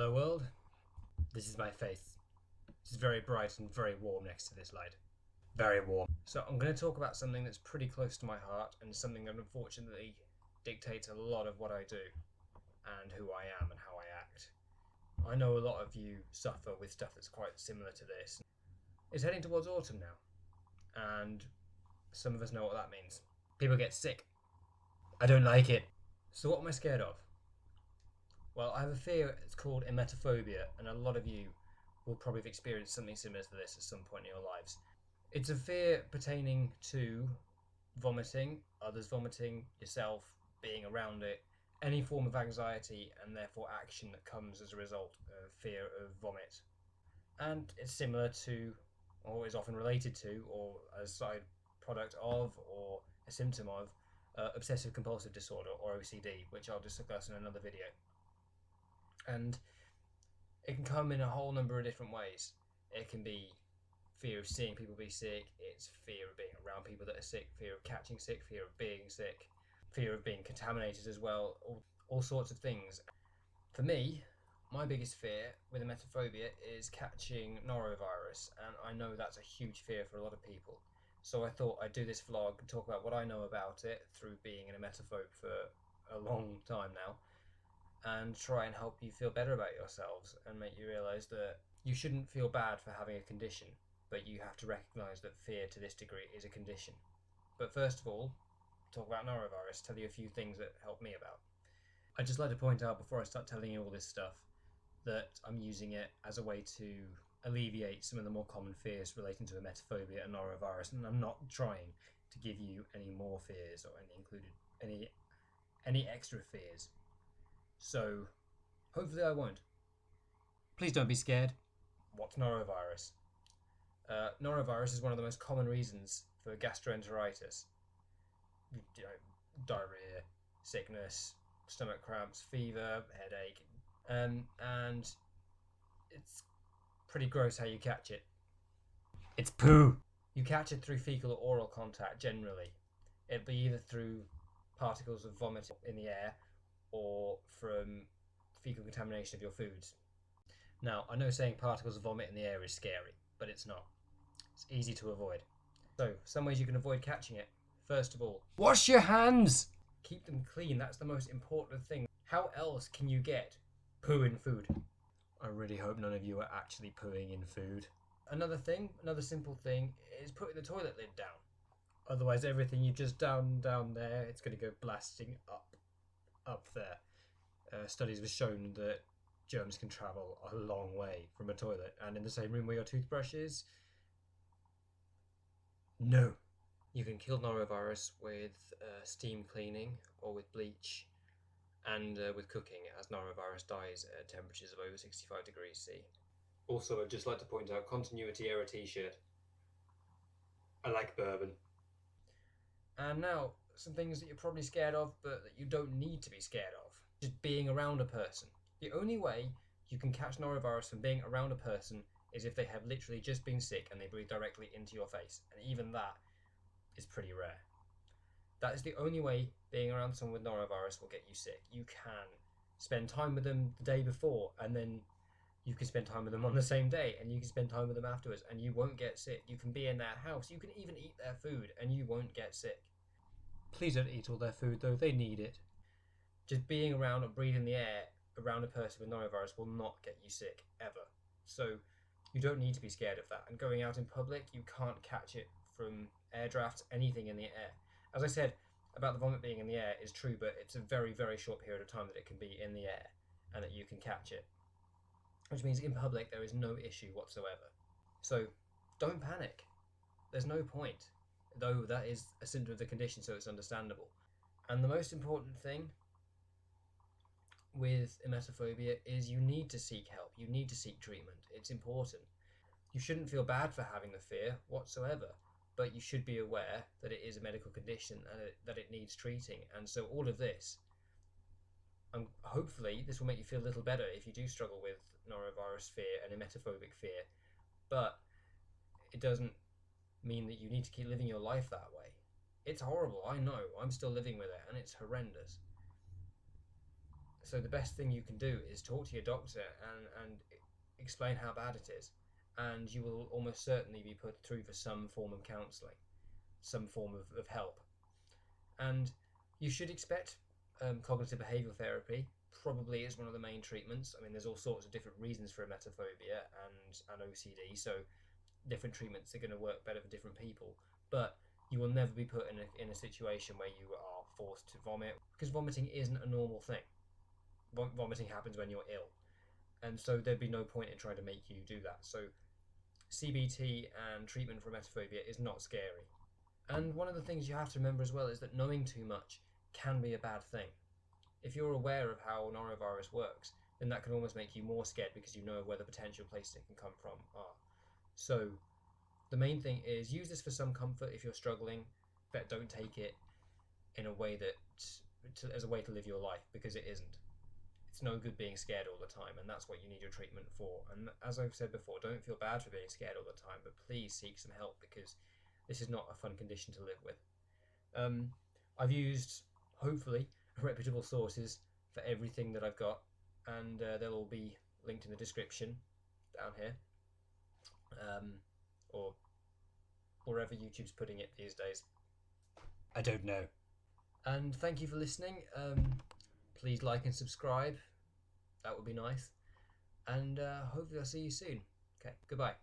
Hello world, this is my face. It's very bright and very warm next to this light. Very warm. So I'm going to talk about something that's pretty close to my heart and something that unfortunately dictates a lot of what I do and who I am and how I act. I know a lot of you suffer with stuff that's quite similar to this. It's heading towards autumn now, and some of us know what that means. People get sick. I don't like it. So what am I scared of? Well, I have a fear. It's called emetophobia, and a lot of you will probably have experienced something similar to this at some point in your lives. It's a fear pertaining to vomiting, others vomiting, yourself, being around it, any form of anxiety and therefore action that comes as a result of fear of vomit. And it's similar to, or is often related to, or a side product of, or a symptom of, obsessive-compulsive disorder, or OCD, which I'll discuss in another video. And it can come in a whole number of different ways. It can be fear of seeing people be sick, it's fear of being around people that are sick, fear of catching sick, fear of being sick, fear of being contaminated as well, all sorts of things. For me, my biggest fear with emetophobia is catching norovirus, and I know that's a huge fear for a lot of people. So I thought I'd do this vlog and talk about what I know about it through being an emetophobe for a long time now, and try and help you feel better about yourselves and make you realise that you shouldn't feel bad for having a condition, but you have to recognise that fear to this degree is a condition. But first of all, talk about norovirus, tell you a few things that helped me about. I'd just like to point out before I start telling you all this stuff that I'm using it as a way to alleviate some of the more common fears relating to emetophobia and norovirus, and I'm not trying to give you any more fears or any extra fears. So hopefully I won't. Please don't be scared. What's norovirus? Norovirus is one of the most common reasons for gastroenteritis. Diarrhea, sickness, stomach cramps, fever, headache, and it's pretty gross how you catch it. It's poo. You catch it through fecal or oral contact generally. It'll be either through particles of vomit in the air or from fecal contamination of your foods. Now, I know saying particles of vomit in the air is scary, but it's not. It's easy to avoid. So, some ways you can avoid catching it. First of all, wash your hands! Keep them clean, that's the most important thing. How else can you get poo in food? I really hope none of you are actually pooing in food. Another simple thing, is putting the toilet lid down. Otherwise, everything you just down there, it's going to go blasting up there. Studies have shown that germs can travel a long way from a toilet, and in the same room where your toothbrush is. No. You can kill norovirus with steam cleaning or with bleach and with cooking, as norovirus dies at temperatures of over 65 degrees C. Also, I'd just like to point out Continuity Error t-shirt. I like bourbon. And now, some things that you're probably scared of, but that you don't need to be scared of. Just being around a person. The only way you can catch norovirus from being around a person is if they have literally just been sick and they breathe directly into your face. And even that is pretty rare. That is the only way being around someone with norovirus will get you sick. You can spend time with them the day before, and then you can spend time with them on the same day, and you can spend time with them afterwards, and you won't get sick. You can be in their house. You can even eat their food, and you won't get sick. Please don't eat all their food, though. They need it. Just being around or breathing the air around a person with norovirus will not get you sick, ever. So you don't need to be scared of that. And going out in public, you can't catch it from air drafts, anything in the air. As I said about the vomit being in the air is true, but it's a very, very short period of time that it can be in the air and that you can catch it. Which means in public there is no issue whatsoever. So don't panic. There's no point, though that is a symptom of the condition, so it's understandable. And the most important thing with emetophobia is you need to seek help. You need to seek treatment. It's important. You shouldn't feel bad for having the fear whatsoever, but you should be aware that it is a medical condition and that it needs treating. And so all of this, hopefully this will make you feel a little better if you do struggle with norovirus fear and emetophobic fear, but it doesn't mean that you need to keep living your life that way. It's horrible, I know. I'm still living with it and it's horrendous. So the best thing you can do is talk to your doctor and explain how bad it is, and you will almost certainly be put through for some form of counselling, some form of help. And you should expect cognitive behavioural therapy probably is one of the main treatments. I mean, there's all sorts of different reasons for emetophobia and OCD, so different treatments are going to work better for different people. But you will never be put in a situation where you are forced to vomit, because vomiting isn't a normal thing. Vomiting happens when you're ill, and so there'd be no point in trying to make you do that. So CBT and treatment for emetophobia is not scary. And one of the things you have to remember as well is that knowing too much can be a bad thing. If you're aware of how norovirus works, then that can almost make you more scared because you know where the potential places it can come from are. So the main thing is use this for some comfort if you're struggling, but don't take it in a way as a way to live your life, because it isn't. It's no good being scared all the time, and that's what you need your treatment for. And as I've said before, don't feel bad for being scared all the time, but please seek some help, because this is not a fun condition to live with. I've used, hopefully, reputable sources for everything that I've got, and they'll all be linked in the description down here, or wherever YouTube's putting it these days. I don't know. And thank you for listening. Please like and subscribe. That would be nice. And hopefully I'll see you soon. Okay, goodbye.